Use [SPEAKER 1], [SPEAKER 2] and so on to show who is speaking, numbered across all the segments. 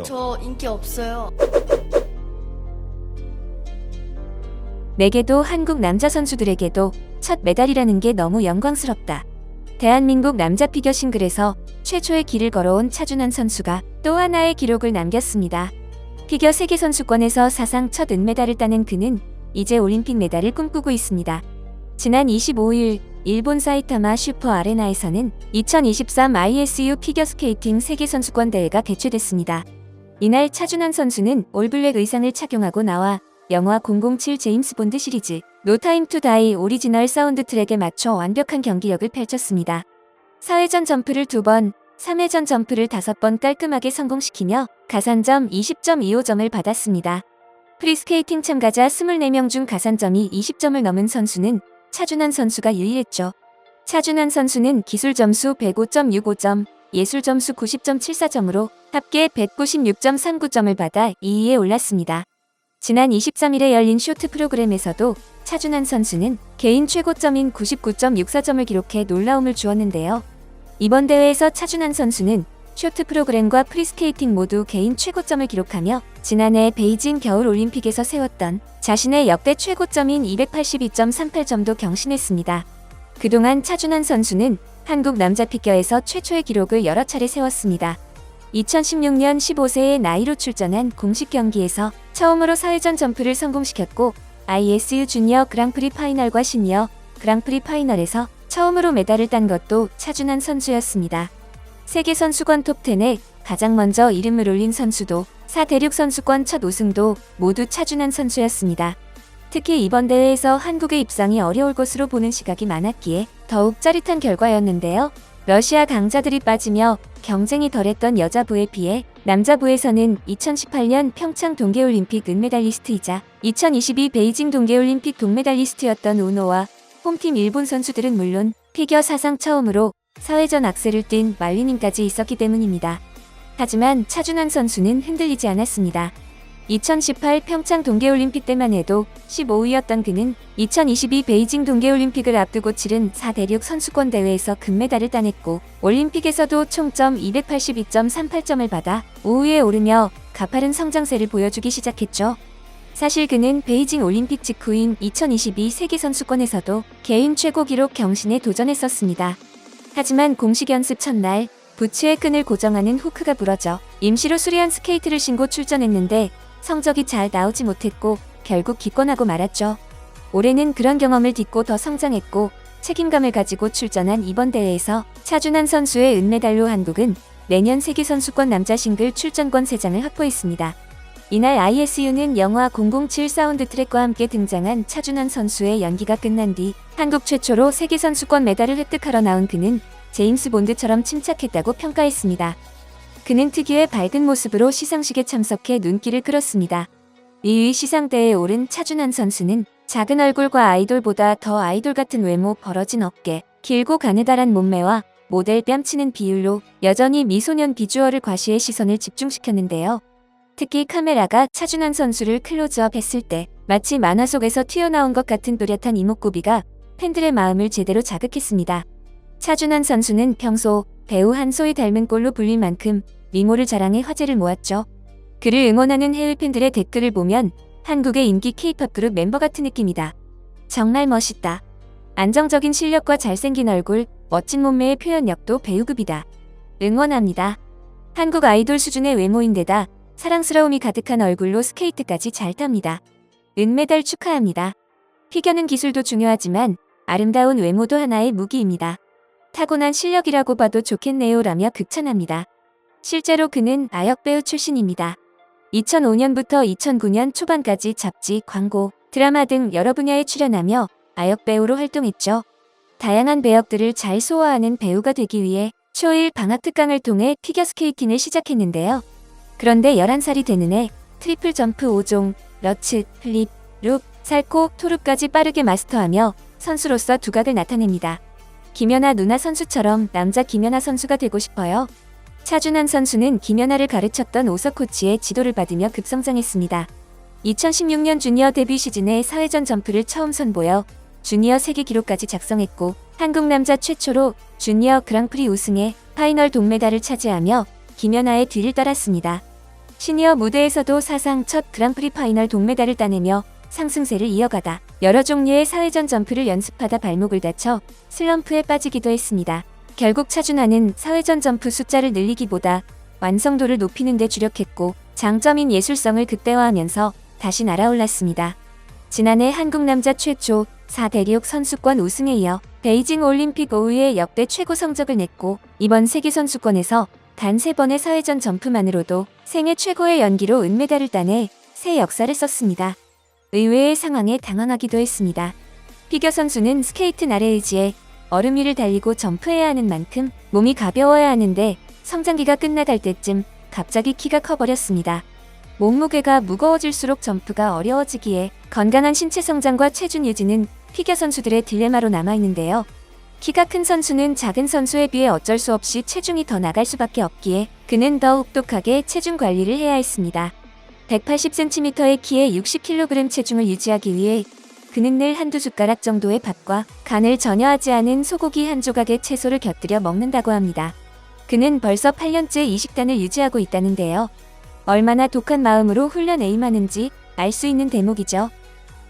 [SPEAKER 1] 저 인기 없어요.
[SPEAKER 2] 내게도 한국 남자 선수들에게도 첫 메달이라는 게 너무 영광스럽다. 대한민국 남자 피겨 싱글에서 최초의 길을 걸어온 차준환 선수가 또 하나의 기록을 남겼습니다. 피겨 세계선수권에서 사상 첫 은메달을 따낸 그는 이제 올림픽 메달을 꿈꾸고 있습니다. 지난 25일 일본 사이타마 슈퍼 아레나에서는 2023 ISU 피겨스케이팅 세계선수권 대회가 개최됐습니다. 이날 차준환 선수는 올블랙 의상을 착용하고 나와 영화 007 제임스 본드 시리즈 노 타임 투 다이 오리지널 사운드 트랙에 맞춰 완벽한 경기력을 펼쳤습니다. 4회전 점프를 2번, 3회전 점프를 5번 깔끔하게 성공시키며 가산점 20.25점을 받았습니다. 프리스케이팅 참가자 24명 중 가산점이 20점을 넘은 선수는 차준환 선수가 유일했죠. 차준환 선수는 기술 점수 105.65점, 예술 점수 90.74점으로 합계 196.39점을 받아 2위에 올랐습니다. 지난 23일에 열린 쇼트 프로그램에서도 차준환 선수는 개인 최고점인 99.64점을 기록해 놀라움을 주었는데요. 이번 대회에서 차준환 선수는 쇼트 프로그램과 프리스케이팅 모두 개인 최고점을 기록하며 지난해 베이징 겨울올림픽에서 세웠던 자신의 역대 최고점인 282.38점도 경신했습니다. 그동안 차준환 선수는 한국 남자 피겨에서 최초의 기록을 여러 차례 세웠습니다. 2016년 15세의 나이로 출전한 공식 경기에서 처음으로 4회전 점프를 성공시켰고 ISU 주니어 그랑프리 파이널과 시니어 그랑프리 파이널에서 처음으로 메달을 딴 것도 차준환 선수였습니다. 세계선수권 톱10에 가장 먼저 이름을 올린 선수도 4대륙 선수권 첫 우승도 모두 차준환 선수였습니다. 특히 이번 대회에서 한국의 입상이 어려울 것으로 보는 시각이 많았기에 더욱 짜릿한 결과였는데요. 러시아 강자들이 빠지며 경쟁이 덜했던 여자부에 비해 남자부에서는 2018년 평창 동계올림픽 은메달리스트이자 2022 베이징 동계올림픽 동메달리스트였던 우노와 홈팀 일본 선수들은 물론 피겨 사상 처음으로 4회전 악셀을 뛴 말리님까지 있었기 때문입니다. 하지만 차준환 선수는 흔들리지 않았습니다. 2018 평창 동계올림픽 때만 해도 15위였던 그는 2022 베이징 동계올림픽을 앞두고 치른 4대륙 선수권 대회에서 금메달을 따냈고 올림픽에서도 총점 282.38점을 받아 5위에 오르며 가파른 성장세를 보여주기 시작했죠. 사실 그는 베이징 올림픽 직후인 2022 세계선수권에서도 개인 최고 기록 경신에 도전했었습니다. 하지만 공식 연습 첫날 부츠의 끈을 고정하는 후크가 부러져 임시로 수리한 스케이트를 신고 출전했는데 성적이 잘 나오지 못했고 결국 기권하고 말았죠. 올해는 그런 경험을 딛고 더 성장했고 책임감을 가지고 출전한 이번 대회에서 차준환 선수의 은메달로 한국은 내년 세계선수권 남자 싱글 출전권 3장을 확보했습니다. 이날 ISU는 영화 007 사운드 트랙과 함께 등장한 차준환 선수의 연기가 끝난 뒤 한국 최초로 세계선수권 메달을 획득하러 나온 그는 제임스 본드처럼 침착했다고 평가했습니다. 그는 특유의 밝은 모습으로 시상식에 참석해 눈길을 끌었습니다. 2위 시상대에 오른 차준환 선수는 작은 얼굴과 아이돌보다 더 아이돌 같은 외모, 벌어진 어깨, 길고 가느다란 몸매와 모델 뺨치는 비율로 여전히 미소년 비주얼을 과시해 시선을 집중시켰는데요. 특히 카메라가 차준환 선수를 클로즈업 했을 때 마치 만화 속에서 튀어나온 것 같은 또렷한 이목구비가 팬들의 마음을 제대로 자극했습니다. 차준환 선수는 평소 배우 한소희 닮은 꼴로 불릴 만큼 미모를 자랑해 화제를 모았죠. 그를 응원하는 해외 팬들의 댓글을 보면 한국의 인기 K-POP 그룹 멤버 같은 느낌이다. 정말 멋있다. 안정적인 실력과 잘생긴 얼굴, 멋진 몸매의 표현력도 배우급이다. 응원합니다. 한국 아이돌 수준의 외모인데다 사랑스러움이 가득한 얼굴로 스케이트까지 잘 탑니다. 은메달 축하합니다. 피겨는 기술도 중요하지만 아름다운 외모도 하나의 무기입니다. 타고난 실력이라고 봐도 좋겠네요 라며 극찬합니다. 실제로 그는 아역배우 출신입니다. 2005년부터 2009년 초반까지 잡지, 광고, 드라마 등 여러 분야에 출연하며 아역배우로 활동했죠. 다양한 배역들을 잘 소화하는 배우가 되기 위해 초일 방학 특강을 통해 피겨스케이팅을 시작했는데요. 그런데 11살이 되는 해 트리플 점프 5종, 러츠, 플립, 룹, 살코, 토룹까지 빠르게 마스터하며 선수로서 두각을 나타냅니다. 김연아 누나 선수처럼 남자 김연아 선수가 되고 싶어요. 차준환 선수는 김연아를 가르쳤던 오석 코치의 지도를 받으며 급성장했습니다. 2016년 주니어 데뷔 시즌에 4회전 점프를 처음 선보여 주니어 세계 기록까지 작성했고 한국 남자 최초로 주니어 그랑프리 우승에 파이널 동메달을 차지하며 김연아의 뒤를 따랐습니다. 시니어 무대에서도 사상 첫 그랑프리 파이널 동메달을 따내며 상승세를 이어가다 여러 종류의 사회전 점프를 연습하다 발목을 다쳐 슬럼프에 빠지기도 했습니다. 결국 차준환은 사회전 점프 숫자를 늘리기보다 완성도를 높이는 데 주력했고 장점인 예술성을 극대화하면서 다시 날아올랐습니다. 지난해 한국 남자 최초 4대륙 선수권 우승에 이어 베이징 올림픽 오후에 역대 최고 성적을 냈고 이번 세계선수권에서 단 3번의 사회전 점프만으로도 생애 최고의 연기로 은메달을 따내 새 역사를 썼습니다. 의외의 상황에 당황하기도 했습니다. 피겨 선수는 스케이트 날에 의지해 얼음 위를 달리고 점프해야 하는 만큼 몸이 가벼워야 하는데 성장기가 끝나갈 때쯤 갑자기 키가 커버렸습니다. 몸무게가 무거워질수록 점프가 어려워지기에 건강한 신체 성장과 체중 유지는 피겨 선수들의 딜레마로 남아있는데요. 키가 큰 선수는 작은 선수에 비해 어쩔 수 없이 체중이 더 나갈 수밖에 없기에 그는 더욱 똑똑하게 체중 관리를 해야 했습니다. 180cm의 키에 60kg 체중을 유지하기 위해 그는 늘 한두 숟가락 정도의 밥과 간을 전혀 하지 않은 소고기 한 조각의 채소를 곁들여 먹는다고 합니다. 그는 벌써 8년째 이 식단을 유지하고 있다는데요. 얼마나 독한 마음으로 훈련 에임하는지 알 수 있는 대목이죠.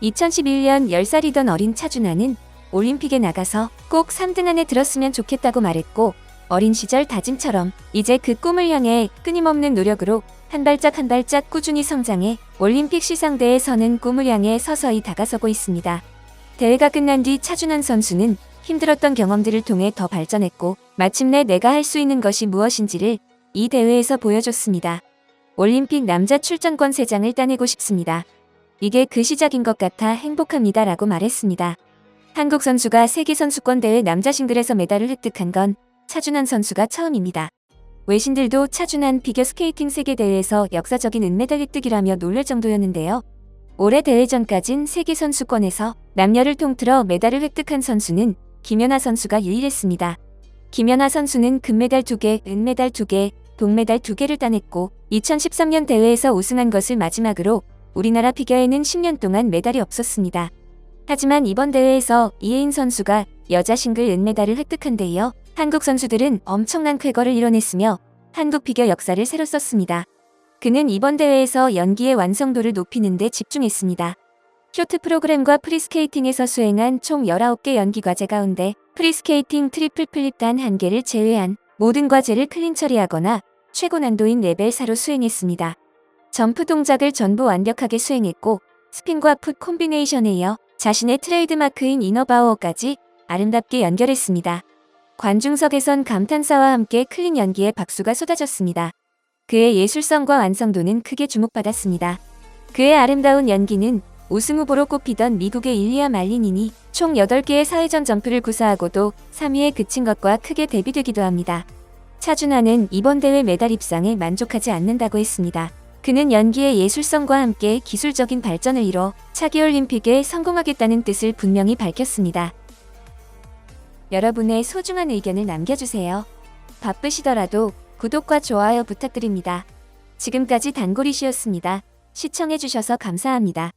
[SPEAKER 2] 2011년 10살이던 어린 차준환은 올림픽에 나가서 꼭 3등 안에 들었으면 좋겠다고 말했고 어린 시절 다짐처럼 이제 그 꿈을 향해 끊임없는 노력으로 한 발짝 한 발짝 꾸준히 성장해 올림픽 시상대에 서는 꿈을 향해 서서히 다가서고 있습니다. 대회가 끝난 뒤 차준환 선수는 힘들었던 경험들을 통해 더 발전했고 마침내 내가 할 수 있는 것이 무엇인지를 이 대회에서 보여줬습니다. 올림픽 남자 출전권 3장을 따내고 싶습니다. 이게 그 시작인 것 같아 행복합니다 라고 말했습니다. 한국 선수가 세계선수권대회 남자 싱글에서 메달을 획득한 건 차준환 선수가 처음입니다. 외신들도 차준환 피겨스케이팅 세계대회에서 역사적인 은메달 획득이라며 놀랄 정도였는데요. 올해 대회 전까진 세계선수권에서 남녀를 통틀어 메달을 획득한 선수는 김연아 선수가 유일했습니다. 김연아 선수는 금메달 2개, 은메달 2개, 동메달 2개를 따냈고 2013년 대회에서 우승한 것을 마지막으로 우리나라 피겨에는 10년 동안 메달이 없었습니다. 하지만 이번 대회에서 이혜인 선수가 여자 싱글 은메달을 획득한 데 이어 한국 선수들은 엄청난 쾌거를 이뤄냈으며 한국 피겨 역사를 새로 썼습니다. 그는 이번 대회에서 연기의 완성도를 높이는 데 집중했습니다. 쇼트 프로그램과 프리스케이팅에서 수행한 총 19개 연기 과제 가운데 프리스케이팅 트리플 플립 단 1개를 제외한 모든 과제를 클린 처리하거나 최고 난도인 레벨 4로 수행했습니다. 점프 동작을 전부 완벽하게 수행했고 스핀과 풋 콤비네이션에 이어 자신의 트레이드마크인 이너바우어까지 아름답게 연결했습니다. 관중석에선 감탄사와 함께 클린 연기에 박수가 쏟아졌습니다. 그의 예술성과 완성도는 크게 주목받았습니다. 그의 아름다운 연기는 우승 후보로 꼽히던 미국의 일리아 말리닌이 총 8개의 사회전 점프를 구사하고도 3위에 그친 것과 크게 대비되기도 합니다. 차준환은 이번 대회 메달 입상에 만족하지 않는다고 했습니다. 그는 연기의 예술성과 함께 기술적인 발전을 이뤄 차기 올림픽에 성공하겠다는 뜻을 분명히 밝혔습니다. 여러분의 소중한 의견을 남겨주세요. 바쁘시더라도 구독과 좋아요 부탁드립니다. 지금까지 단골이시였습니다. 시청해주셔서 감사합니다.